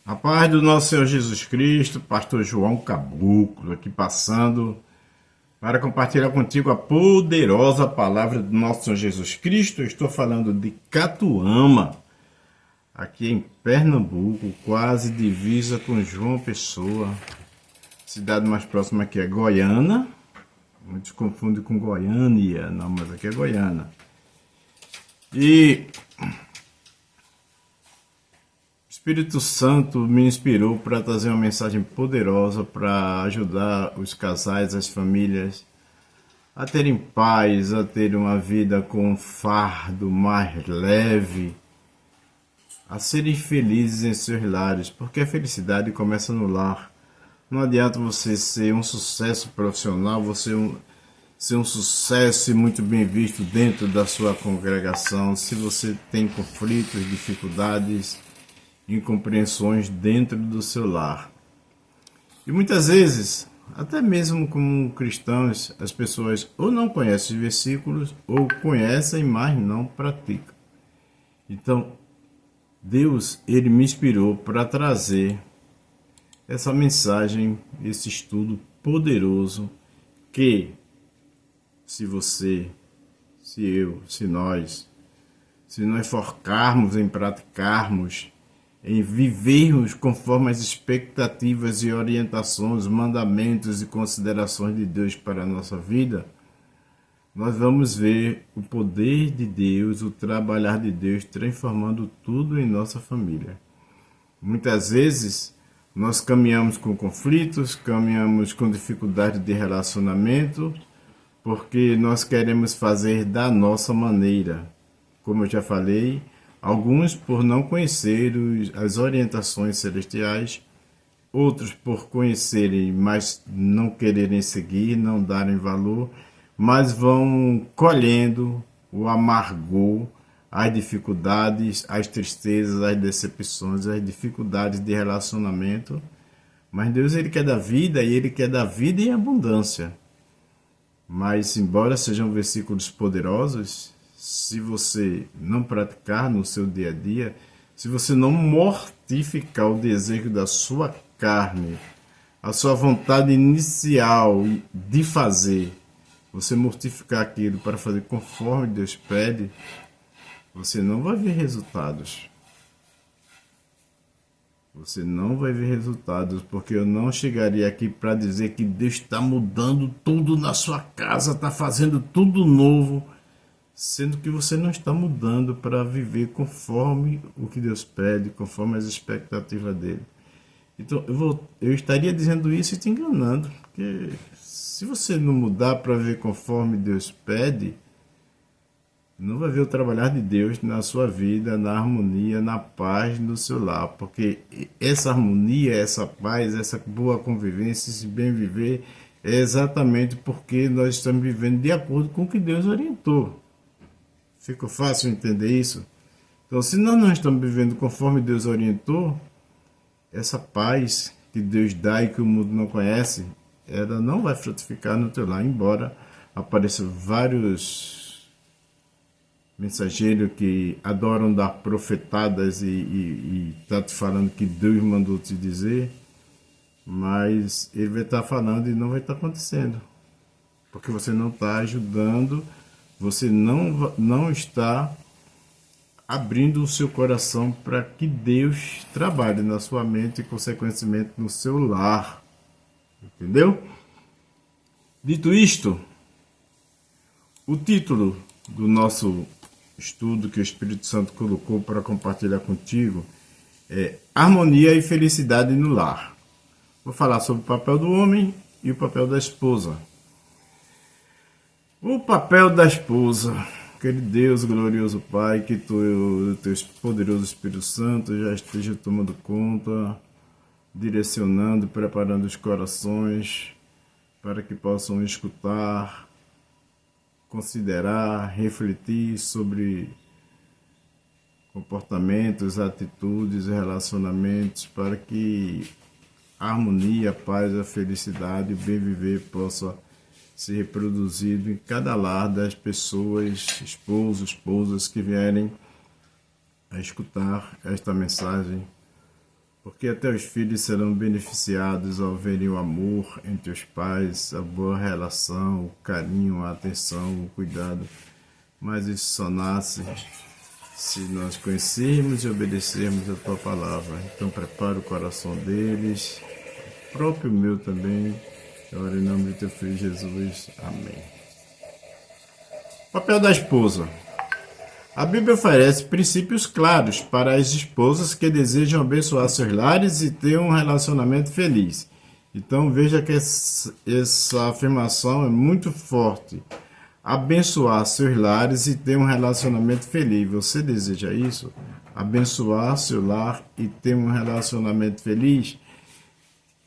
A paz do nosso Senhor Jesus Cristo, Pastor João Caboclo, aqui passando para compartilhar contigo a poderosa palavra do nosso Senhor Jesus Cristo. Eu estou falando de Catuama, aqui em Pernambuco, quase divisa com João Pessoa. Cidade mais próxima aqui é Goiânia. Muitos confundem com Goiânia, não, mas aqui é Goiânia. E o Espírito Santo me inspirou para trazer uma mensagem poderosa para ajudar os casais, as famílias a terem paz, a terem uma vida com um fardo mais leve, a serem felizes em seus lares, porque a felicidade começa no lar. Não adianta você ser um sucesso profissional, ser um sucesso e muito bem visto dentro da sua congregação, se você tem conflitos, dificuldades, incompreensões dentro do seu lar. E muitas vezes, até mesmo como cristãos, as pessoas ou não conhecem os versículos ou conhecem, mas não praticam. Então, Deus, ele me inspirou para trazer essa mensagem, esse estudo poderoso que, se você, se eu, se nós focarmos em praticarmos, em vivermos conforme as expectativas e orientações, mandamentos e considerações de Deus para a nossa vida, nós vamos ver o poder de Deus, o trabalhar de Deus transformando tudo em nossa família. Muitas vezes nós caminhamos com conflitos, caminhamos com dificuldade de relacionamento, porque nós queremos fazer da nossa maneira. Como eu já falei, alguns por não conhecer as orientações celestiais, outros por conhecerem, mas não quererem seguir, não darem valor, mas vão colhendo o amargor, as dificuldades, as tristezas, as decepções, as dificuldades de relacionamento. Mas Deus, ele quer dar vida, e ele quer dar vida em abundância. Mas, embora sejam versículos poderosos, se você não praticar no seu dia a dia, se você não mortificar o desejo da sua carne, a sua vontade inicial de fazer, você mortificar aquilo para fazer conforme Deus pede, você não vai ver resultados. Você não vai ver resultados, porque eu não chegaria aqui para dizer que Deus está mudando tudo na sua casa, está fazendo tudo novo, sendo que você não está mudando para viver conforme o que Deus pede, conforme as expectativas dele. Então, eu estaria dizendo isso e te enganando, porque se você não mudar para viver conforme Deus pede, não vai ver o trabalhar de Deus na sua vida, na harmonia, na paz no seu lar, porque essa harmonia, essa paz, essa boa convivência, esse bem viver, é exatamente porque nós estamos vivendo de acordo com o que Deus orientou. Ficou fácil entender isso? Então, se nós não estamos vivendo conforme Deus orientou, essa paz que Deus dá e que o mundo não conhece, ela não vai frutificar no teu lar, embora apareçam vários mensageiros que adoram dar profetadas e tá te falando que Deus mandou te dizer, mas ele vai estar falando e não vai estar acontecendo, porque você não está ajudando, você não está abrindo o seu coração para que Deus trabalhe na sua mente e, consequentemente, no seu lar. Entendeu? Dito isto, o título do nosso estudo que o Espírito Santo colocou para compartilhar contigo é Harmonia e Felicidade no Lar. Vou falar sobre o papel do homem e o papel da esposa. O papel da esposa, aquele Deus glorioso Pai, que o teu poderoso Espírito Santo já esteja tomando conta, direcionando, preparando os corações para que possam escutar, considerar, refletir sobre comportamentos, atitudes e relacionamentos para que a harmonia, a paz, a felicidade e o bem viver possa ser reproduzido em cada lar das pessoas, esposos, esposas que vierem a escutar esta mensagem porque até os filhos serão beneficiados ao verem o amor entre os pais, a boa relação, o carinho, a atenção, o cuidado. Mas isso só nasce se nós conhecermos e obedecermos a tua palavra. Então prepara o coração deles, o próprio meu também. Eu oro em nome de teu filho Jesus. Amém. Papel da esposa. A Bíblia oferece princípios claros para as esposas que desejam abençoar seus lares e ter um relacionamento feliz. Então veja que essa afirmação é muito forte. Abençoar seus lares e ter um relacionamento feliz. Você deseja isso? Abençoar seu lar e ter um relacionamento feliz?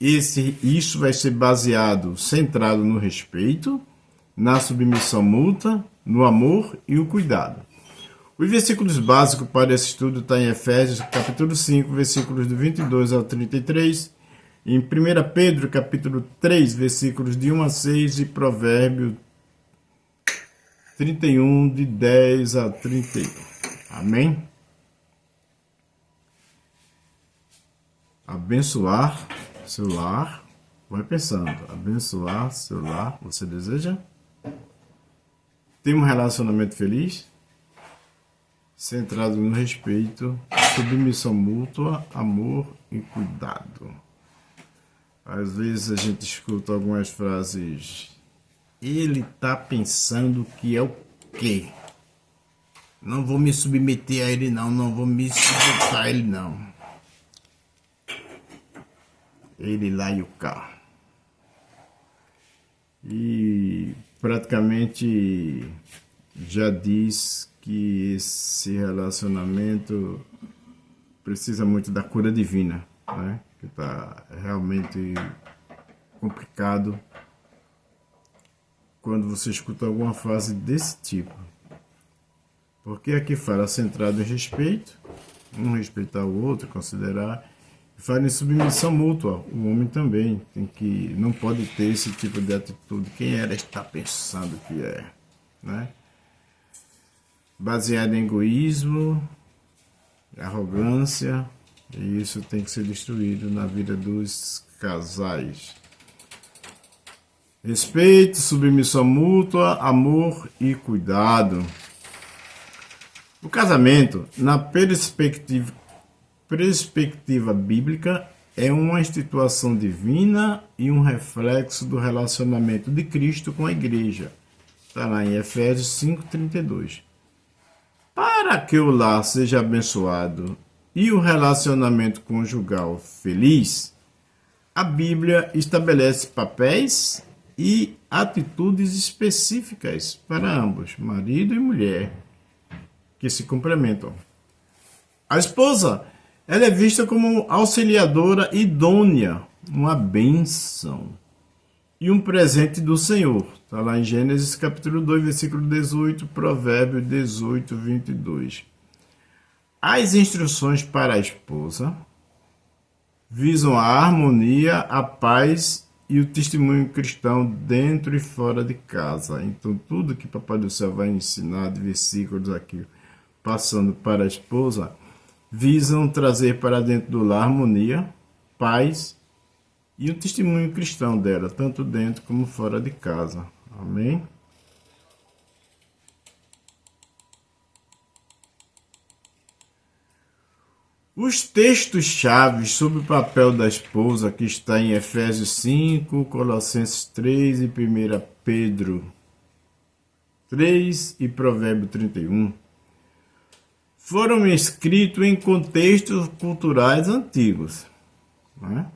Isso vai ser baseado, centrado no respeito, na submissão mútua, no amor e o cuidado. Os versículos básicos para esse estudo estão em Efésios, capítulo 5, versículos do 22 ao 33, em 1 Pedro, capítulo 3, versículos de 1 a 6 e Provérbio 31, de 10 a 31. Amém? Abençoar seu lar. Vai pensando. Abençoar seu lar. Você deseja? Ter um relacionamento feliz? Centrado no respeito, submissão mútua, amor e cuidado. Às vezes a gente escuta algumas frases. Ele está pensando que é o quê? Não vou me submeter a ele não, não vou me suportar a ele não. Ele lá e o cá. E praticamente já diz que esse relacionamento precisa muito da cura divina, né? Que está realmente complicado quando você escuta alguma frase desse tipo. Porque aqui fala centrado em respeito, um respeitar o outro, considerar, e fala em submissão mútua. O homem também não pode ter esse tipo de atitude. Quem ela está pensando que é, né? Baseado em egoísmo, arrogância, e isso tem que ser destruído na vida dos casais. Respeito, submissão mútua, amor e cuidado. O casamento, na perspectiva bíblica, é uma instituição divina e um reflexo do relacionamento de Cristo com a igreja. Está lá em Efésios 5:32. Para que o lar seja abençoado e o relacionamento conjugal feliz, a Bíblia estabelece papéis e atitudes específicas para ambos, marido e mulher, que se complementam. A esposa, ela é vista como auxiliadora idônea, uma bênção e um presente do Senhor. Está lá em Gênesis capítulo 2, versículo 18, Provérbio 18, 22. As instruções para a esposa visam a harmonia, a paz e o testemunho cristão dentro e fora de casa. Então, tudo que Papai do Céu vai ensinar de versículos aqui, passando para a esposa, visam trazer para dentro do lar harmonia, paz e o testemunho cristão dela, tanto dentro como fora de casa. Amém? Os textos-chave sobre o papel da esposa, que está em Efésios 5, Colossenses 3 e 1 Pedro 3 e Provérbio 31, foram escritos em contextos culturais antigos, né?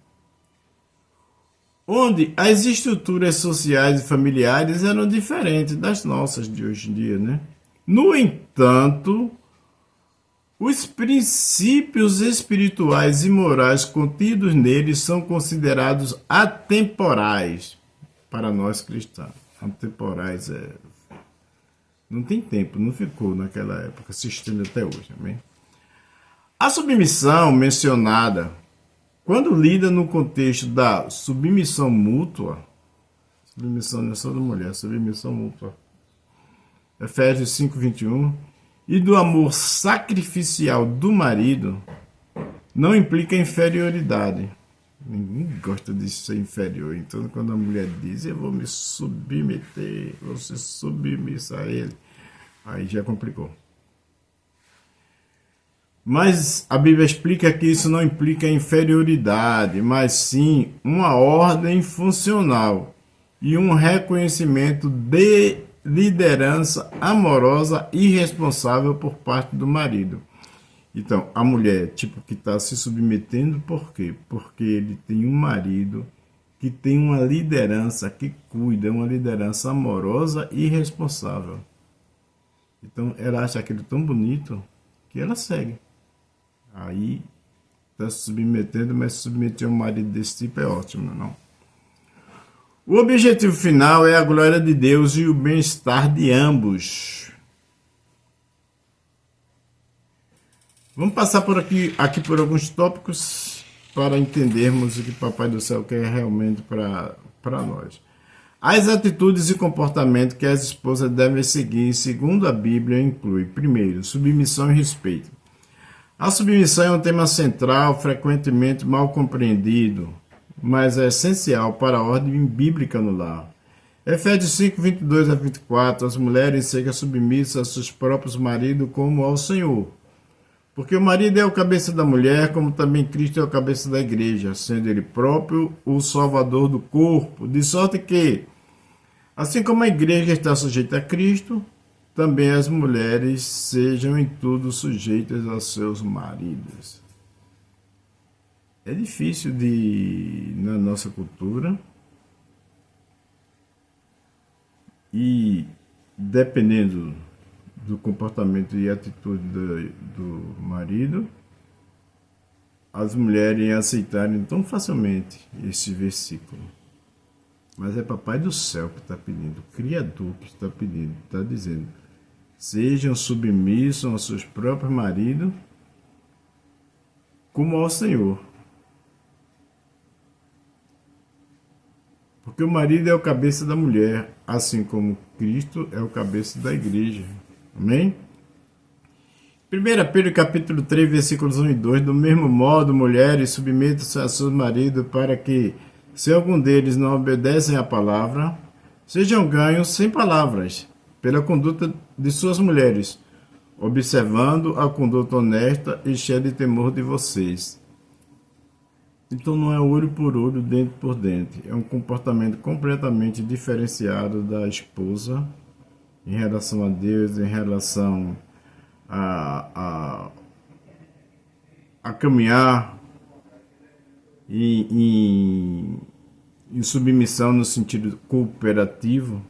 Onde as estruturas sociais e familiares eram diferentes das nossas de hoje em dia, né? No entanto, os princípios espirituais e morais contidos neles são considerados atemporais para nós cristãos. Atemporais não tem tempo, não ficou naquela época, se estende até hoje. Amém? A submissão mencionada, quando lida no contexto da submissão mútua, submissão não é só da mulher, submissão mútua, Efésios 5:21, e do amor sacrificial do marido, não implica inferioridade. Ninguém gosta de ser inferior. Então, quando a mulher diz, eu vou me submeter, vou se submissa a ele, aí já complicou. Mas a Bíblia explica que isso não implica inferioridade, mas sim uma ordem funcional e um reconhecimento de liderança amorosa e responsável por parte do marido. Então, a mulher, tipo, que está se submetendo, por quê? Porque ele tem um marido que tem uma liderança que cuida, uma liderança amorosa e responsável. Então, ela acha aquilo tão bonito que ela segue. Aí, está se submetendo, mas submeter um marido desse tipo é ótimo, não? O objetivo final é a glória de Deus e o bem-estar de ambos. Vamos passar aqui por alguns tópicos para entendermos o que Papai do Céu quer realmente para nós. As atitudes e comportamento que as esposas devem seguir, segundo a Bíblia, inclui, primeiro, submissão e respeito. A submissão é um tema central, frequentemente mal compreendido, mas é essencial para a ordem bíblica no lar. Efésios 5, 22 a 24, as mulheres sejam submissas a seus próprios maridos como ao Senhor. Porque o marido é o cabeça da mulher, como também Cristo é o cabeça da igreja, sendo ele próprio o salvador do corpo, de sorte que, assim como a igreja está sujeita a Cristo, também as mulheres sejam em tudo sujeitas aos seus maridos. É difícil na nossa cultura, e dependendo do comportamento e atitude do marido, as mulheres aceitarem tão facilmente esse versículo. Mas é Papai do Céu que está pedindo, o Criador que está pedindo, está dizendo: sejam submissos aos seus próprios maridos, como ao Senhor. Porque o marido é o cabeça da mulher, assim como Cristo é o cabeça da igreja. Amém? 1 Pedro capítulo 3, versículos 1 e 2, do mesmo modo, mulheres, submetam-se a seus maridos para que, se algum deles não obedecem à palavra, sejam ganhos sem palavras, pela conduta de suas mulheres, observando a conduta honesta e cheia de temor de vocês. Então não é olho por olho, dente por dente. É um comportamento completamente diferenciado da esposa em relação a Deus, em relação a caminhar em submissão no sentido cooperativo,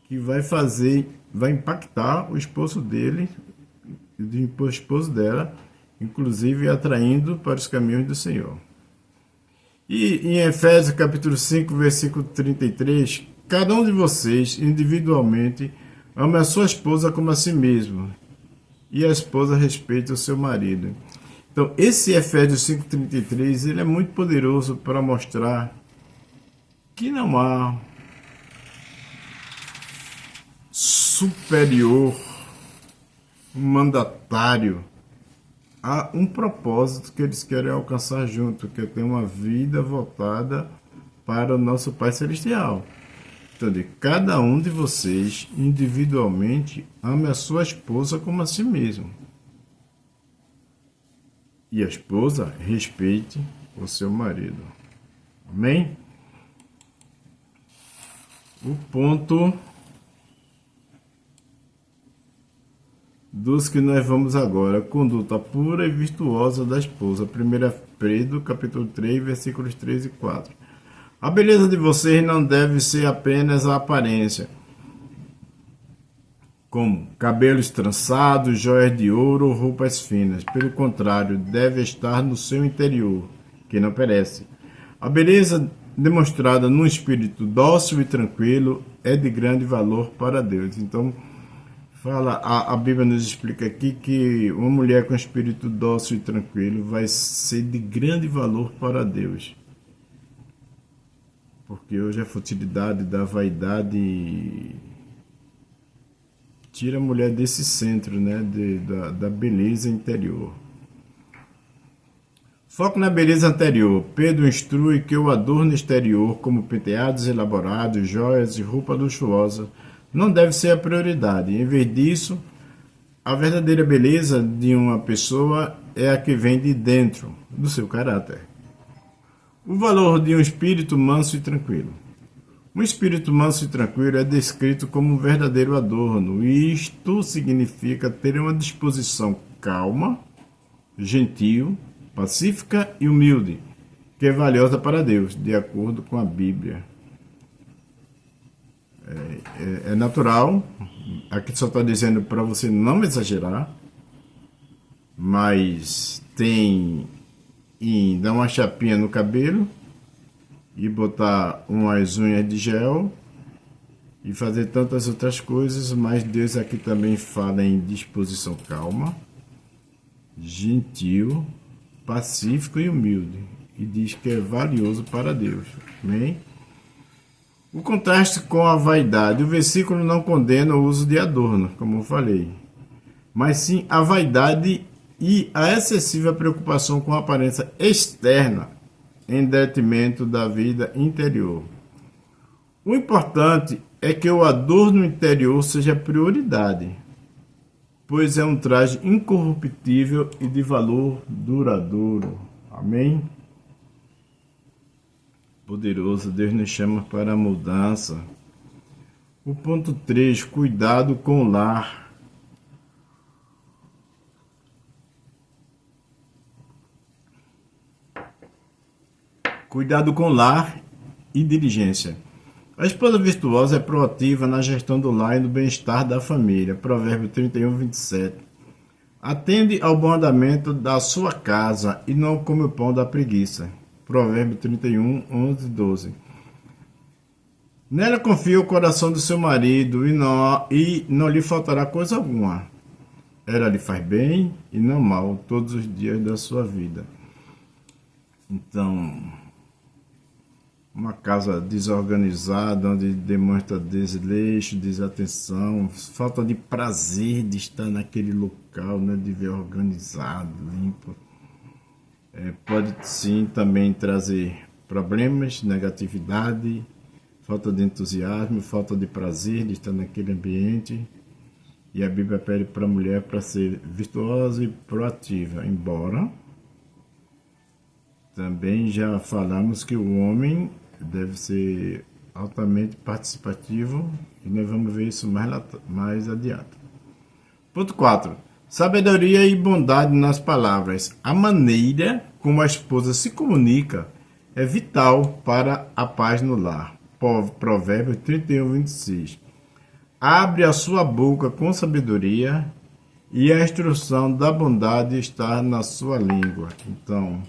que vai impactar o esposo dele e o esposo dela, inclusive atraindo para os caminhos do Senhor. E em Efésios capítulo 5, versículo 33, cada um de vocês, individualmente, ame a sua esposa como a si mesmo, e a esposa respeite o seu marido. Então, esse Efésios 5,33, ele é muito poderoso para mostrar que não há superior, mandatário, há um propósito que eles querem alcançar junto, que é ter uma vida voltada para o nosso Pai Celestial. Então, de cada um de vocês, individualmente, ame a sua esposa como a si mesmo. E a esposa respeite o seu marido. Amém? O ponto dos que nós vamos agora, conduta pura e virtuosa da esposa. 1 Pedro, capítulo 3, versículos 3 e 4. A beleza de vocês não deve ser apenas a aparência, como cabelos trançados, joias de ouro ou roupas finas. Pelo contrário, deve estar no seu interior, que não perece. A beleza demonstrada num espírito dócil e tranquilo é de grande valor para Deus. Então, a Bíblia nos explica aqui que uma mulher com espírito dócil e tranquilo vai ser de grande valor para Deus. Porque hoje a futilidade da vaidade tira a mulher desse centro, né, da beleza interior. Foco na beleza anterior. Pedro instrui que o adorno exterior, como penteados elaborados, joias e roupa luxuosa, não deve ser a prioridade. Em vez disso, a verdadeira beleza de uma pessoa é a que vem de dentro, do seu caráter. O valor de um espírito manso e tranquilo. Um espírito manso e tranquilo é descrito como um verdadeiro adorno, e isto significa ter uma disposição calma, gentil, pacífica e humilde, que é valiosa para Deus, de acordo com a Bíblia. É natural, aqui só está dizendo para você não exagerar, mas tem em dar uma chapinha no cabelo e botar umas unhas de gel e fazer tantas outras coisas, mas Deus aqui também fala em disposição calma, gentil, pacífico e humilde, e diz que é valioso para Deus. Amém? O contraste com a vaidade. O versículo não condena o uso de adorno, como eu falei, mas sim a vaidade e a excessiva preocupação com a aparência externa em detrimento da vida interior. O importante é que o adorno interior seja prioridade, pois é um traje incorruptível e de valor duradouro. Amém? Poderoso, Deus nos chama para a mudança. O ponto 3, cuidado com o lar. Cuidado com o lar e diligência. A esposa virtuosa é proativa na gestão do lar e do bem-estar da família. Provérbio 31, 27. Atende ao bom andamento da sua casa e não come o pão da preguiça. Provérbio 31, 11, 12. Nela confia o coração do seu marido e não lhe faltará coisa alguma. Ela lhe faz bem e não mal todos os dias da sua vida. Então, uma casa desorganizada, onde demonstra desleixo, desatenção, falta de prazer de estar naquele local, né, de ver organizado, limpo. Pode sim também trazer problemas, negatividade, falta de entusiasmo, falta de prazer de estar naquele ambiente. E a Bíblia pede para a mulher para ser virtuosa e proativa, embora também já falamos que o homem deve ser altamente participativo, e nós vamos ver isso mais adiante. Ponto 4. Sabedoria e bondade nas palavras. A maneira como a esposa se comunica é vital para a paz no lar. Provérbios 31, 26. Abre a sua boca com sabedoria e a instrução da bondade está na sua língua. Então,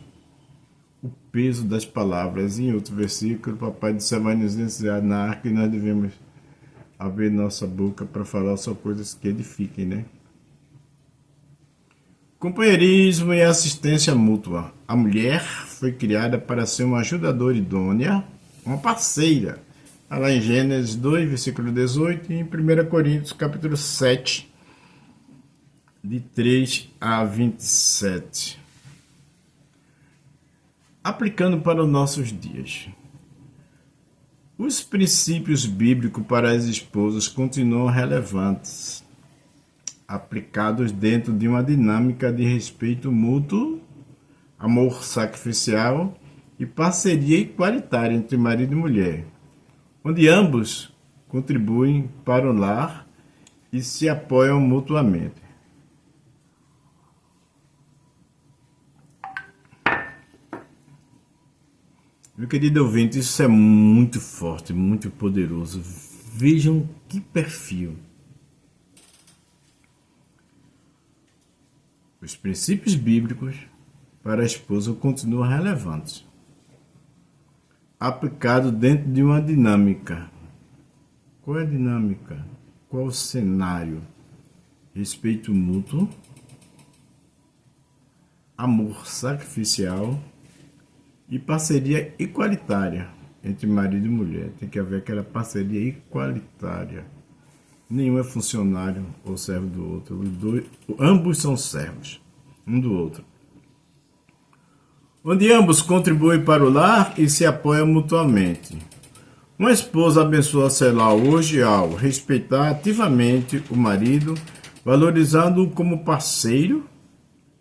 o peso das palavras. Em outro versículo, o papai do céu vai nos ensinar na arca e nós devemos abrir nossa boca para falar só coisas que edifiquem, né? Companheirismo e assistência mútua. A mulher foi criada para ser uma ajudadora idônea, uma parceira. Está lá em Gênesis 2, versículo 18, e em 1 Coríntios, capítulo 7, de 3 a 27. Aplicando para os nossos dias. Os princípios bíblicos para as esposas continuam relevantes, aplicados dentro de uma dinâmica de respeito mútuo, amor sacrificial e parceria igualitária entre marido e mulher, onde ambos contribuem para o lar e se apoiam mutuamente. Meu querido ouvinte, isso é muito forte, muito poderoso. Vejam que perfil. Os princípios bíblicos para a esposa continuam relevantes, aplicado dentro de uma dinâmica. Qual é a dinâmica? Qual o cenário? Respeito mútuo, amor sacrificial e parceria igualitária entre marido e mulher. Tem que haver aquela parceria igualitária. Nenhum é funcionário ou servo do outro. Ambos são servos um do outro. onde ambos contribuem para o lar e se apoiam mutuamente. Uma esposa abençoa seu lar hoje ao respeitar ativamente o marido, valorizando-o como parceiro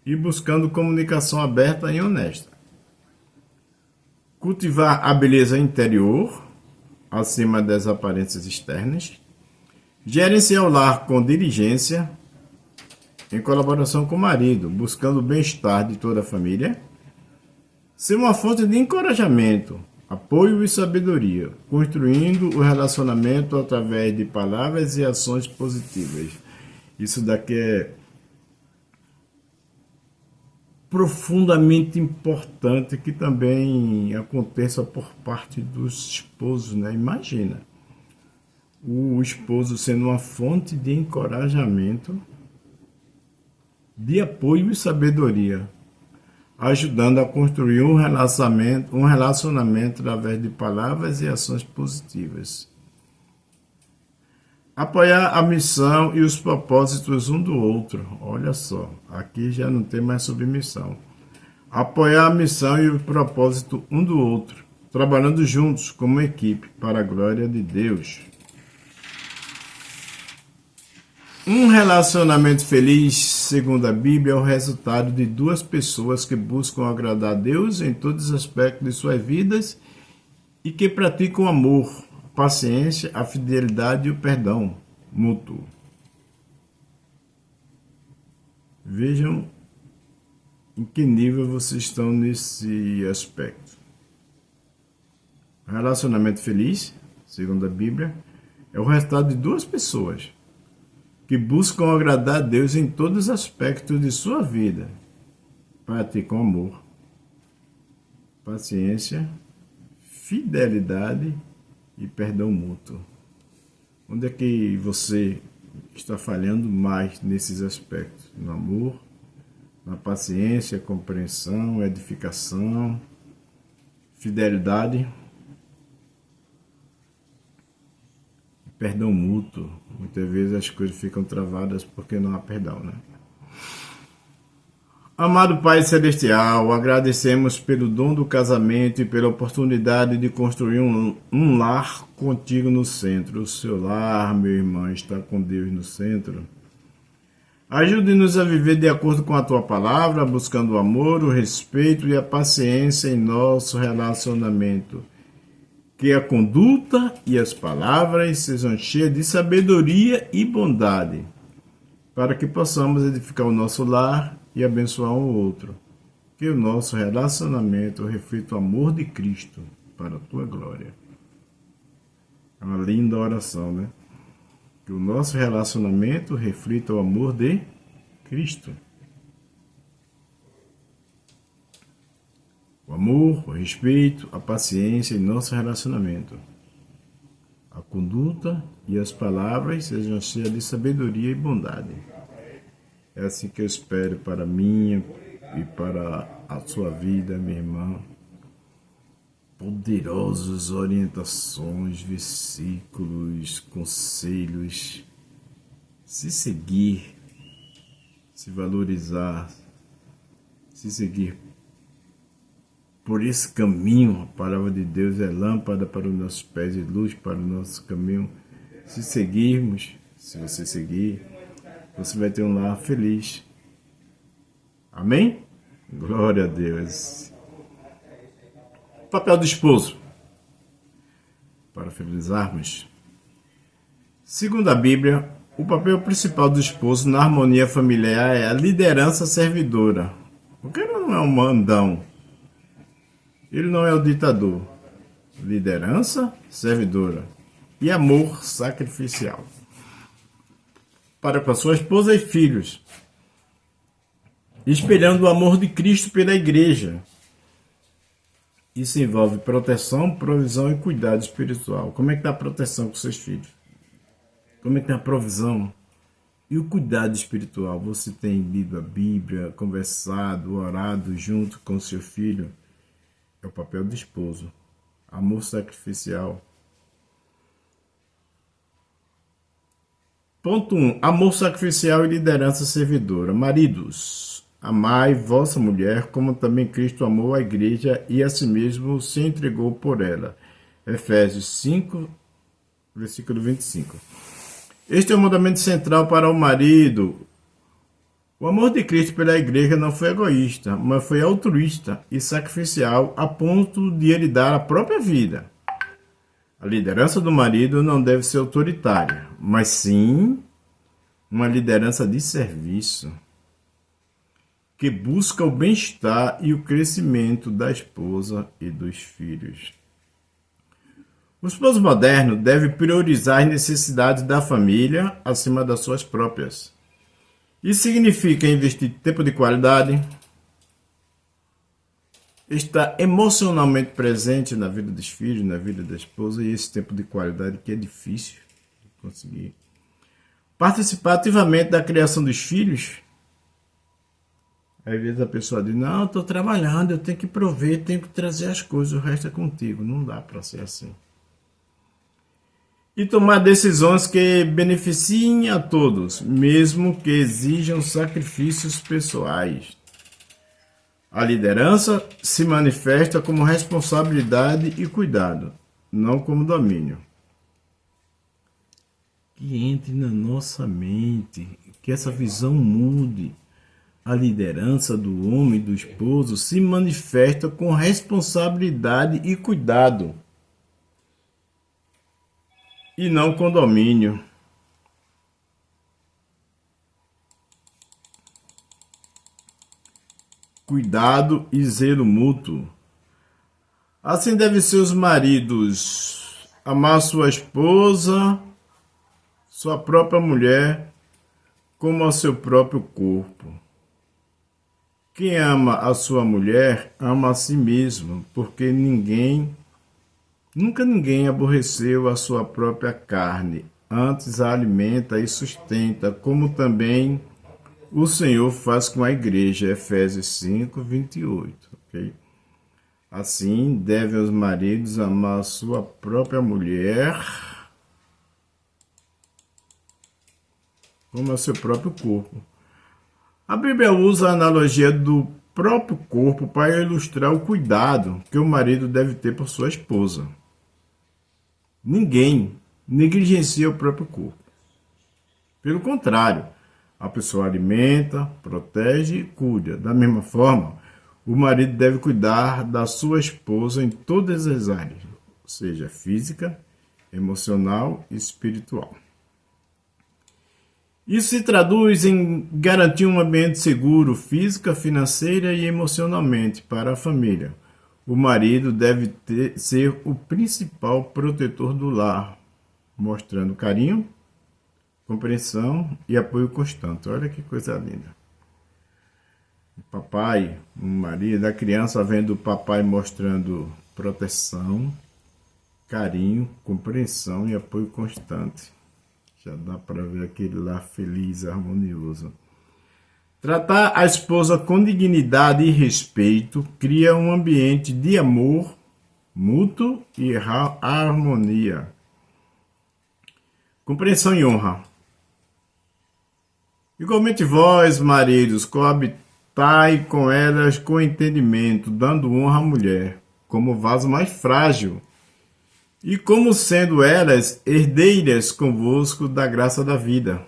e buscando comunicação aberta e honesta. Cultivar a beleza interior, acima das aparências externas. Gerenciar o lar com diligência, em colaboração com o marido, buscando o bem-estar de toda a família. Ser uma fonte de encorajamento, apoio e sabedoria, construindo o relacionamento através de palavras e ações positivas. Isso daqui é profundamente importante que também aconteça por parte dos esposos, né? Imagina, o esposo sendo uma fonte de encorajamento, de apoio e sabedoria, ajudando a construir um relacionamento através de palavras e ações positivas. Apoiar a missão e os propósitos um do outro. Olha só, aqui já não tem mais submissão. Apoiar a missão e o propósito um do outro, trabalhando juntos como equipe para a glória de Deus. Um relacionamento feliz, segundo a Bíblia, é o resultado de duas pessoas que buscam agradar a Deus em todos os aspectos de suas vidas e que praticam o amor, a paciência, a fidelidade e o perdão mútuo. Vejam em que nível vocês estão nesse aspecto. Relacionamento feliz, segundo a Bíblia, é o resultado de duas pessoas que buscam agradar a Deus em todos os aspectos de sua vida. Praticam amor, paciência, fidelidade e perdão mútuo. Onde é que você está falhando mais nesses aspectos? No amor, na paciência, compreensão, edificação, fidelidade, perdão mútuo. Muitas vezes as coisas ficam travadas porque não há perdão, né? Amado Pai Celestial, agradecemos pelo dom do casamento e pela oportunidade de construir um lar contigo no centro. O seu lar, meu irmão, está com Deus no centro. Ajude-nos a viver de acordo com a Tua palavra, buscando o amor, o respeito e a paciência em nosso relacionamento. Que a conduta e as palavras sejam cheias de sabedoria e bondade, para que possamos edificar o nosso lar e abençoar um outro. Que o nosso relacionamento reflita o amor de Cristo para a Tua glória. É uma linda oração, né? Que o nosso relacionamento reflita o amor de Cristo. O amor, o respeito, a paciência em nosso relacionamento. A conduta e as palavras sejam cheias de sabedoria e bondade. É assim que eu espero para a minha e para a sua vida, minha irmã. Poderosas orientações, versículos, conselhos. Se seguir, se valorizar, se seguir por esse caminho. A palavra de Deus é lâmpada para os nossos pés e luz para o nosso caminho. Se seguirmos, se você seguir, você vai ter um lar feliz. Amém? Glória a Deus. Papel do esposo. Para finalizarmos. Segundo a Bíblia, o papel principal do esposo na harmonia familiar é a liderança servidora. Porque ele não é um mandão. Ele não é o ditador. Liderança servidora. E amor sacrificial. Para com a sua esposa e filhos. Espelhando o amor de Cristo pela igreja. Isso envolve proteção, provisão e cuidado espiritual. Como é que está a proteção com seus filhos? Como é que está a provisão? E o cuidado espiritual? Você tem lido a Bíblia, conversado, orado junto com seu filho? É o papel do esposo. Amor sacrificial. Ponto 1. Amor sacrificial e liderança servidora. Maridos, amai vossa mulher, como também Cristo amou a igreja e a si mesmo se entregou por ela. Efésios 5, versículo 25. Este é o mandamento central para o marido. O amor de Cristo pela igreja não foi egoísta, mas foi altruísta e sacrificial a ponto de ele dar a própria vida. A liderança do marido não deve ser autoritária, mas sim uma liderança de serviço, que busca o bem-estar e o crescimento da esposa e dos filhos. O esposo moderno deve priorizar as necessidades da família acima das suas próprias. Isso significa investir tempo de qualidade, estar emocionalmente presente na vida dos filhos, na vida da esposa, e esse tempo de qualidade que é difícil de conseguir. Participar ativamente da criação dos filhos. Às vezes a pessoa diz, não, eu estou trabalhando, eu tenho que prover, tenho que trazer as coisas, o resto é contigo. Não dá para ser assim. E tomar decisões que beneficiem a todos, mesmo que exijam sacrifícios pessoais. A liderança se manifesta como responsabilidade e cuidado, não como domínio. Que entre na nossa mente, que essa visão mude. A liderança do homem e do esposo se manifesta com responsabilidade e cuidado, e não com domínio. Cuidado e zelo mútuo. Assim devem ser os maridos: amar sua esposa, sua própria mulher, como ao seu próprio corpo. Quem ama a sua mulher, ama a si mesmo, porque nunca ninguém aborreceu a sua própria carne, antes a alimenta e sustenta, como também o Senhor faz com a igreja. Efésios 5, 28. Okay? Assim, devem os maridos amar a sua própria mulher como ao seu próprio corpo. A Bíblia usa a analogia do próprio corpo para ilustrar o cuidado que o marido deve ter por sua esposa. Ninguém negligencia o próprio corpo. Pelo contrário, a pessoa alimenta, protege e cuida. Da mesma forma, o marido deve cuidar da sua esposa em todas as áreas, seja física, emocional e espiritual. Isso se traduz em garantir um ambiente seguro física, financeira e emocionalmente para a família. O marido deve ser o principal protetor do lar, mostrando carinho, compreensão e apoio constante. Olha que coisa linda. O papai, o marido, a criança vendo o papai mostrando proteção, carinho, compreensão e apoio constante. Já dá para ver aquele lar feliz, harmonioso. Tratar a esposa com dignidade e respeito cria um ambiente de amor mútuo e harmonia. Compreensão e honra. Igualmente vós, maridos, coabitai com elas com entendimento, dando honra à mulher, como vaso mais frágil, e como sendo elas herdeiras convosco da graça da vida,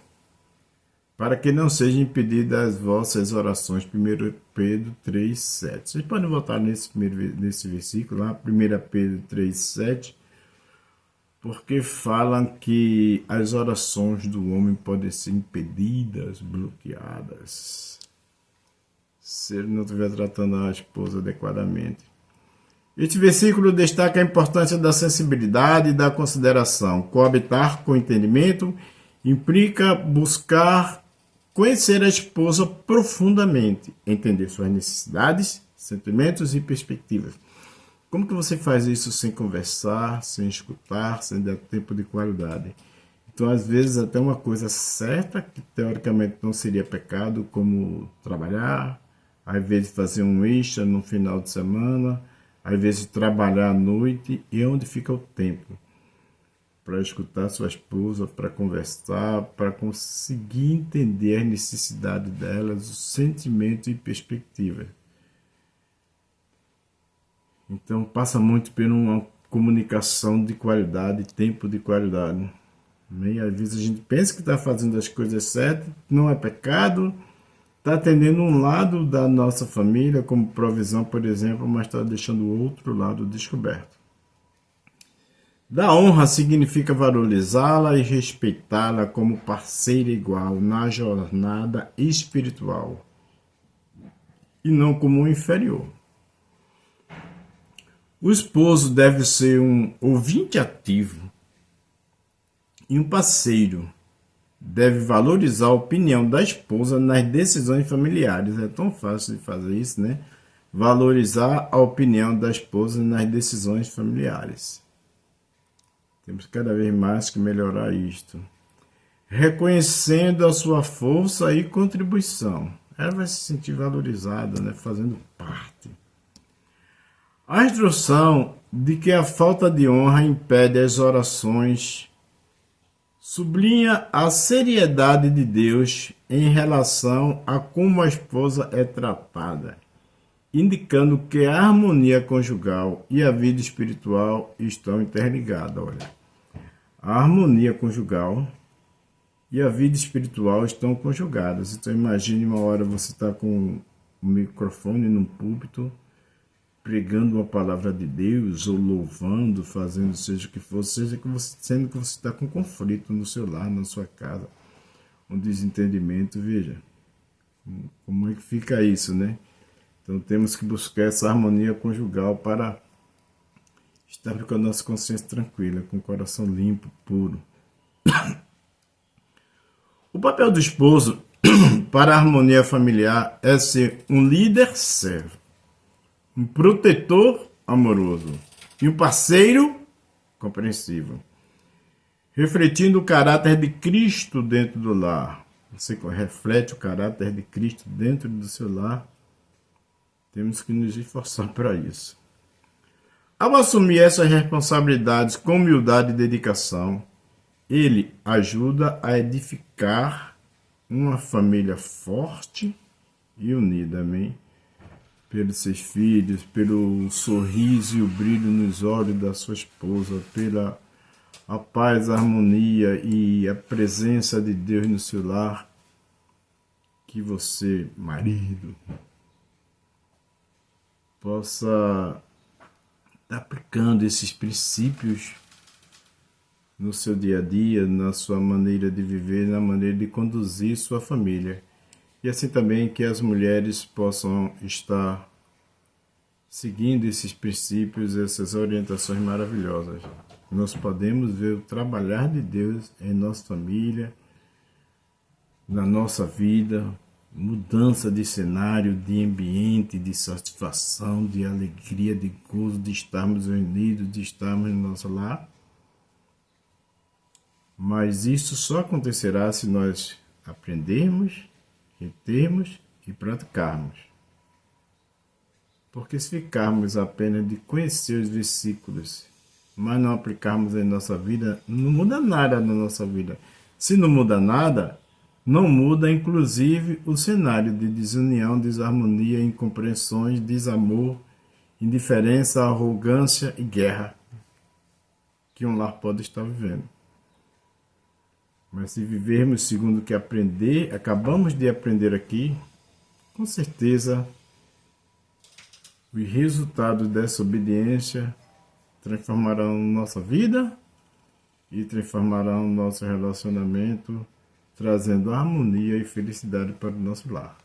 para que não sejam impedidas as vossas orações. 1 Pedro 3,7. Vocês podem voltar nesse versículo lá, 1 Pedro 3,7, porque falam que as orações do homem podem ser impedidas, bloqueadas, se ele não estiver tratando a esposa adequadamente. Este versículo destaca a importância da sensibilidade e da consideração. Coabitar com entendimento implica buscar conhecer a esposa profundamente, entender suas necessidades, sentimentos e perspectivas. Como que você faz isso sem conversar, sem escutar, sem dar tempo de qualidade? Então, às vezes, até uma coisa certa, que teoricamente não seria pecado, como trabalhar, às vezes fazer um extra no final de semana, às vezes trabalhar à noite, e onde fica o tempo? para escutar sua esposa, para conversar, para conseguir entender as necessidades delas, os sentimentos e perspectivas. Então passa muito por uma comunicação de qualidade, tempo de qualidade. E às vezes a gente pensa que está fazendo as coisas certas, não é pecado, está atendendo um lado da nossa família como provisão, por exemplo, mas está deixando o outro lado descoberto. Dar honra significa valorizá-la e respeitá-la como parceira igual na jornada espiritual e não como um inferior. O esposo deve ser um ouvinte ativo e um parceiro. Deve valorizar a opinião da esposa nas decisões familiares. É tão fácil de fazer isso, né? Valorizar a opinião da esposa nas decisões familiares. Temos cada vez mais que melhorar isto. Reconhecendo a sua força e contribuição. Ela vai se sentir valorizada, né? Fazendo parte. A instrução de que a falta de honra impede as orações sublinha a seriedade de Deus em relação a como a esposa é tratada, indicando que a harmonia conjugal e a vida espiritual estão interligadas. Olha, a harmonia conjugal e a vida espiritual estão conjugadas. Então imagine uma hora você está com o microfone num púlpito, pregando uma palavra de Deus, ou louvando, fazendo seja o que for, sendo que você está com conflito no seu lar, na sua casa, um desentendimento. Veja como é que fica isso, né? Então temos que buscar essa harmonia conjugal para estar com a nossa consciência tranquila, com o coração limpo, puro. O papel do esposo para a harmonia familiar é ser um líder servo, um protetor amoroso e um parceiro compreensivo, refletindo o caráter de Cristo dentro do lar. Você reflete o caráter de Cristo dentro do seu lar. Temos que nos esforçar para isso. Ao assumir essas responsabilidades com humildade e dedicação, ele ajuda a edificar uma família forte e unida, amém? Pelos seus filhos, pelo sorriso e o brilho nos olhos da sua esposa, pela a paz, a harmonia e a presença de Deus no seu lar, que você, marido, possa estar aplicando esses princípios no seu dia a dia, na sua maneira de viver, na maneira de conduzir sua família. E assim também que as mulheres possam estar seguindo esses princípios, essas orientações maravilhosas. Nós podemos ver o trabalhar de Deus em nossa família, na nossa vida, mudança de cenário, de ambiente, de satisfação, de alegria, de gozo, de estarmos unidos, de estarmos no nosso lar. Mas isso só acontecerá se nós aprendermos, retermos e praticarmos. Porque se ficarmos apenas de conhecer os versículos, mas não aplicarmos em nossa vida, não muda nada na nossa vida. Se não muda nada, não muda inclusive o cenário de desunião, desarmonia, incompreensões, desamor, indiferença, arrogância e guerra que um lar pode estar vivendo. Mas se vivermos segundo o que acabamos de aprender aqui, com certeza os resultados dessa obediência transformarão nossa vida e transformarão nosso relacionamento, trazendo harmonia e felicidade para o nosso lar.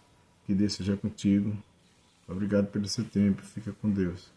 Que Deus seja contigo. Obrigado pelo seu tempo. Fica com Deus.